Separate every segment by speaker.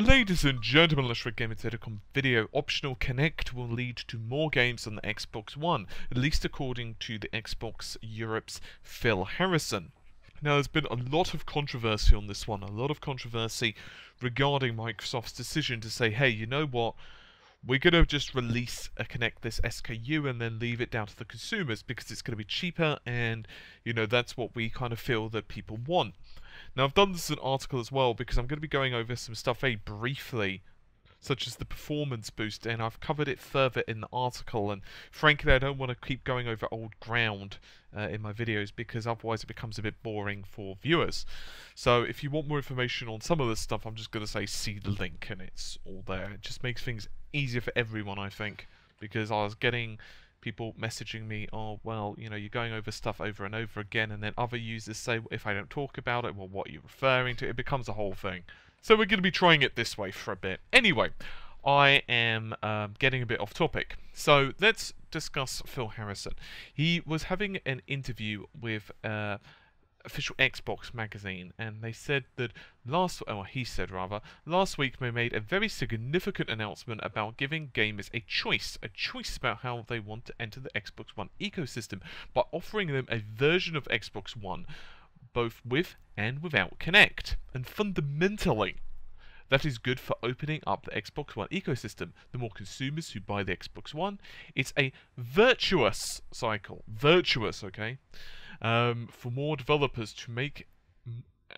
Speaker 1: Ladies and gentlemen, let's Gamer.com video. Optional Kinect will lead to more games on the Xbox One, at least according to the Xbox Europe's Phil Harrison. Now, there's been a lot of controversy on this one, a lot of controversy regarding Microsoft's decision to say, hey, you know what? We're going to just release a Kinect-less SKU and then leave it down to the consumers because it's going to be cheaper and, you know, that's what we kind of feel that people want. Now, I've done this as an article as well because I'm going to be going over some stuff very briefly, such as the performance boost, and I've covered it further in the article, and frankly I don't want to keep going over old ground in my videos because otherwise it becomes a bit boring for viewers. So if you want more information on some of this stuff, I'm just going to say see the link and it's all there. It just makes things easier for everyone, I think, because I was getting people messaging me, oh, well, you know, you're going over stuff over and over again, and then other users say, well, if I don't talk about it, well, what are you referring to? It becomes a whole thing. So we're going to be trying it this way for a bit. Anyway, I am getting a bit off topic. So let's discuss Phil Harrison. He was having an interview with official Xbox magazine, and they said that last week they made a very significant announcement about giving gamers a choice about how they want to enter the Xbox One ecosystem by offering them a version of Xbox One both with and without Kinect. And fundamentally, that is good for opening up the Xbox One ecosystem. The more consumers who buy the Xbox One, it's a virtuous cycle. Virtuous, okay? For more developers to make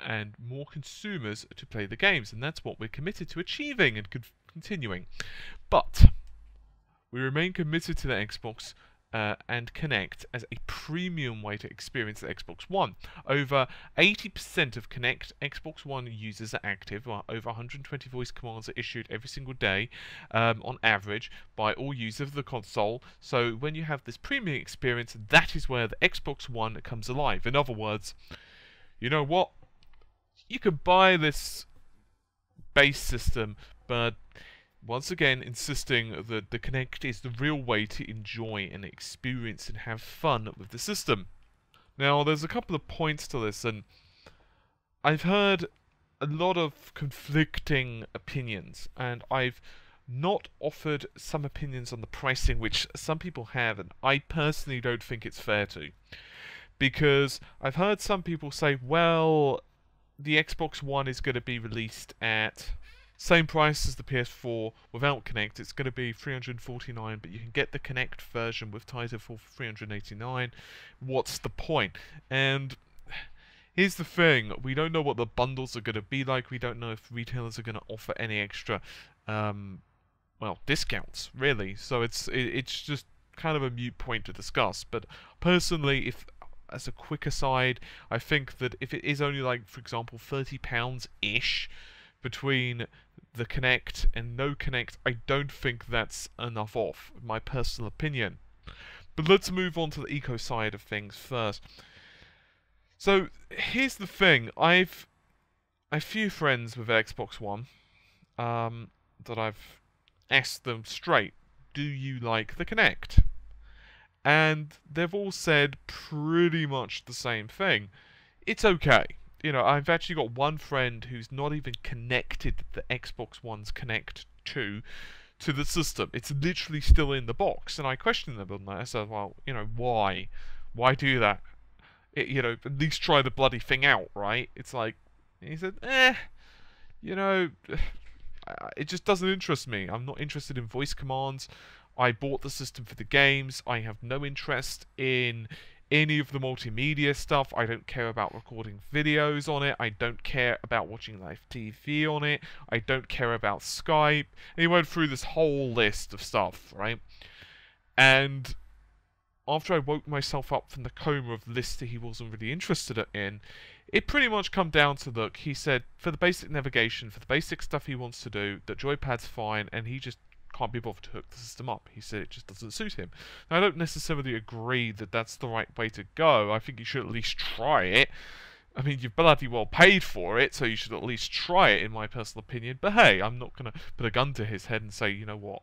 Speaker 1: and more consumers to play the games. And that's what we're committed to achieving and continuing. But we remain committed to the Xbox and Kinect as a premium way to experience the Xbox One. Over 80% of Kinect Xbox One users are active, while over 120 voice commands are issued every single day on average by all users of the console. So when you have this premium experience, that is where the Xbox One comes alive. In other words, you know what? You could buy this base system, but once again, insisting that the Kinect is the real way to enjoy and experience and have fun with the system. Now, there's a couple of points to this, and I've heard a lot of conflicting opinions, and I've not offered some opinions on the pricing, which some people have, and I personally don't think it's fair to. Because I've heard some people say, well, the Xbox One is going to be released at same price as the PS4 without Kinect. It's going to be $349, but you can get the Kinect version with Titanfall for $389. What's the point? And here's the thing: we don't know what the bundles are going to be like. We don't know if retailers are going to offer any extra, well, discounts, really. So it's just kind of a moot point to discuss. But personally, if as a quick aside, I think that if it is only like, for example, £30-ish between the Kinect and no Kinect, I don't think that's enough off, in my personal opinion. But let's move on to the eco side of things first. So here's the thing: I've a few friends with Xbox One that I've asked them straight, do you like the Kinect? And they've all said pretty much the same thing. It's okay. You know, I've actually got one friend who's not even connected the Xbox One's Kinect 2 to the system. It's literally still in the box. And I questioned them on that. I said, well, you know, why? Why do that? You know, at least try the bloody thing out, right? It's like, he said, you know, it just doesn't interest me. I'm not interested in voice commands. I bought the system for the games. I have no interest in any of the multimedia stuff. I don't care about recording videos on it. I don't care about watching live TV on it. I don't care about Skype. And he went through this whole list of stuff, right? And after I woke myself up from the coma of lists that he wasn't really interested in, it pretty much come down to, look, he said for the basic navigation, for the basic stuff he wants to do, that joypad's fine, and he just can't be bothered to hook the system up. He said it just doesn't suit him. Now, I don't necessarily agree that that's the right way to go. I think you should at least try it. I mean, you've bloody well paid for it, so you should at least try it, in my personal opinion. But hey, I'm not going to put a gun to his head and say, you know what,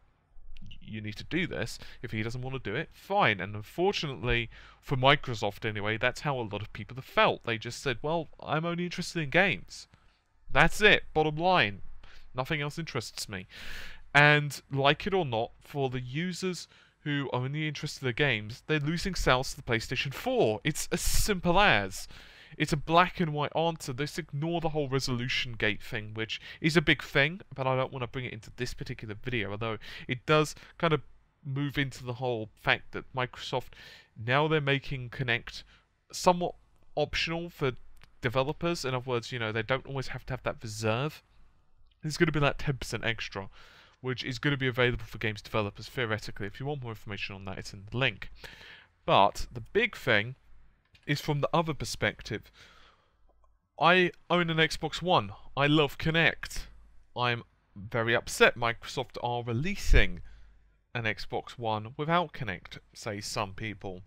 Speaker 1: you need to do this. If he doesn't want to do it, fine. And unfortunately, for Microsoft anyway, that's how a lot of people have felt. They just said, well, I'm only interested in games. That's it, bottom line. Nothing else interests me. And like it or not, for the users who are only interested in the games, they're losing sales to the PlayStation 4. It's as simple as. It's a black and white answer. Let's ignore the whole resolution gate thing, which is a big thing, but I don't want to bring it into this particular video, although it does kind of move into the whole fact that Microsoft, now they're making Kinect somewhat optional for developers. In other words, you know, they don't always have to have that reserve. There's going to be that 10% extra, which is going to be available for games developers, theoretically. If you want more information on that, it's in the link. But the big thing is from the other perspective. I own an Xbox One. I love Kinect. I'm very upset Microsoft are releasing an Xbox One without Kinect, say some people.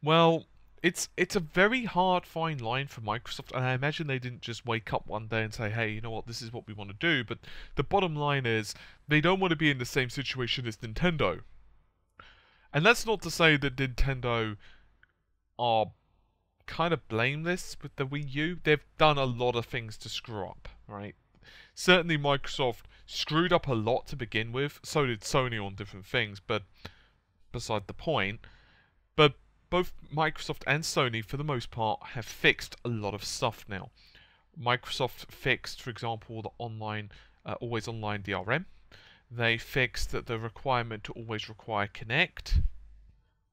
Speaker 1: Well, it's a very hard fine line for Microsoft, and I imagine they didn't just wake up one day and say, hey, you know what, this is what we want to do. But the bottom line is, they don't want to be in the same situation as Nintendo. And that's not to say that Nintendo are kind of blameless with the Wii U. They've done a lot of things to screw up, right? Certainly Microsoft screwed up a lot to begin with. So did Sony on different things, but beside the point. But both Microsoft and Sony, for the most part, have fixed a lot of stuff now. Microsoft fixed, for example, the online, always online DRM. They fixed the requirement to always require Kinect.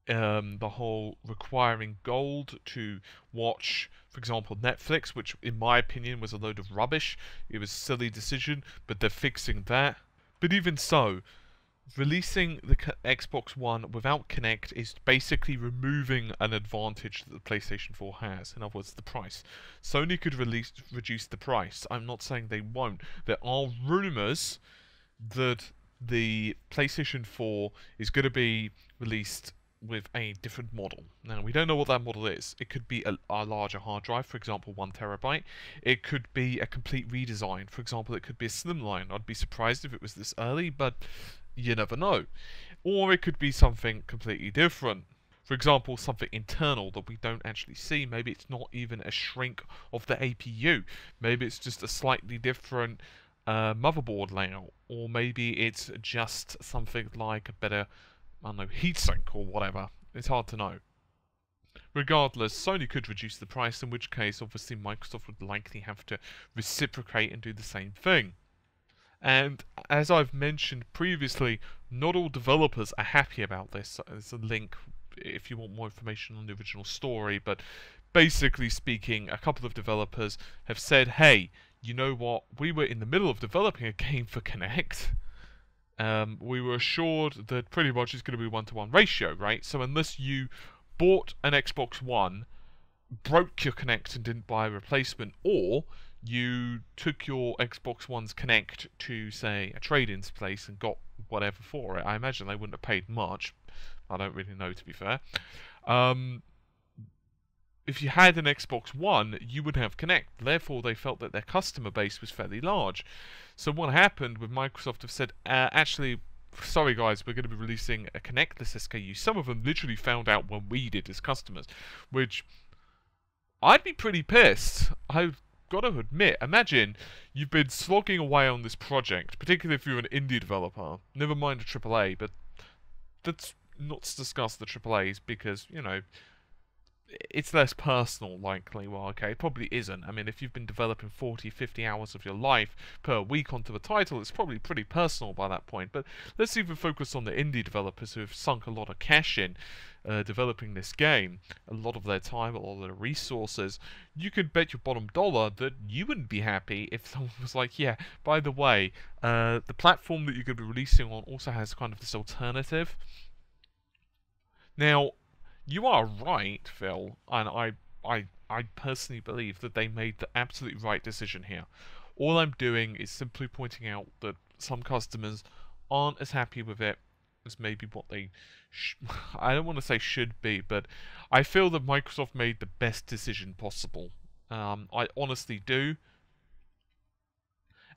Speaker 1: The whole requiring gold to watch, for example, Netflix, which in my opinion was a load of rubbish. It was a silly decision, but they're fixing that. But even so, releasing the Xbox One without Kinect is basically removing an advantage that the PlayStation 4 has. In other words, the price. Sony could reduce the price. I'm not saying they won't. There are rumours that the PlayStation 4 is going to be released with a different model. Now, we don't know what that model is. It could be a larger hard drive, for example, 1 terabyte. It could be a complete redesign. For example, it could be a slimline. I'd be surprised if it was this early, but you never know. Or it could be something completely different. For example, something internal that we don't actually see. Maybe it's not even a shrink of the APU. Maybe it's just a slightly different motherboard layout. Or maybe it's just something like a better, I don't know, heatsink or whatever. It's hard to know. Regardless, Sony could reduce the price, in which case, obviously, Microsoft would likely have to reciprocate and do the same thing. And as I've mentioned previously, not all developers are happy about this. There's a link if you want more information on the original story, but basically speaking, a couple of developers have said, hey, you know what, we were in the middle of developing a game for Kinect. We were assured that pretty much it's going to be 1-to-1 ratio, right? So unless you bought an Xbox One, broke your Kinect and didn't buy a replacement, or you took your Xbox One's Kinect to, say, a trade-ins place and got whatever for it. I imagine they wouldn't have paid much. I don't really know, to be fair. If you had an Xbox One, you would have Kinect. Therefore, they felt that their customer base was fairly large. So what happened with Microsoft have said, actually, sorry guys, we're going to be releasing a Kinect-less SKU. Some of them literally found out when we did as customers, which I'd be pretty pissed. I've got to admit, imagine you've been slogging away on this project, particularly if you're an indie developer, never mind a AAA, but let's not discuss the AAAs because, you know, it's less personal, likely. Well, okay, it probably isn't. I mean, if you've been developing 40, 50 hours of your life per week onto a title, it's probably pretty personal by that point. But let's even focus on the indie developers who have sunk a lot of cash in developing this game, a lot of their time, a lot of their resources. You could bet your bottom dollar that you wouldn't be happy if someone was like, yeah, by the way, the platform that you're going to be releasing on also has kind of this alternative. Now, you are right, Phil, and I personally believe that they made the absolutely right decision here. All I'm doing is simply pointing out that some customers aren't as happy with it as maybe what they I don't want to say should be, but I feel that Microsoft made the best decision possible. I honestly do.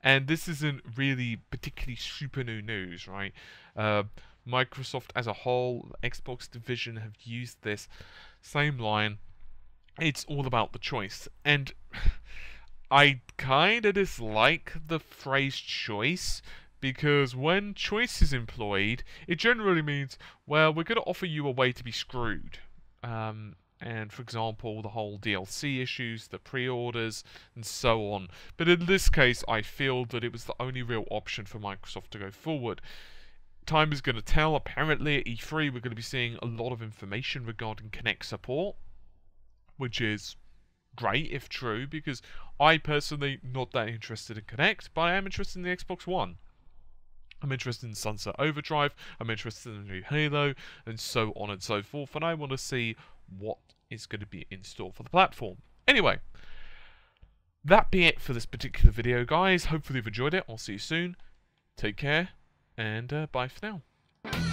Speaker 1: And this isn't really particularly super new news, right? Microsoft as a whole, the Xbox division have used this same line. It's all about the choice. And I kind of dislike the phrase choice, because when choice is employed, it generally means, well, we're going to offer you a way to be screwed. And for example, the whole DLC issues, the pre-orders, and so on. But in this case, I feel that it was the only real option for Microsoft to go forward. Time is going to tell. Apparently at E3 we're going to be seeing a lot of information regarding Kinect support, which is great if true, because I personally not that interested in Kinect, but I am interested in the Xbox One. I'm interested in Sunset Overdrive, I'm interested in the new Halo, and so on and so forth, and I want to see what is going to be in store for the platform. Anyway, that be it for this particular video, guys. Hopefully you've enjoyed it. I'll see you soon. Take care, and bye for now.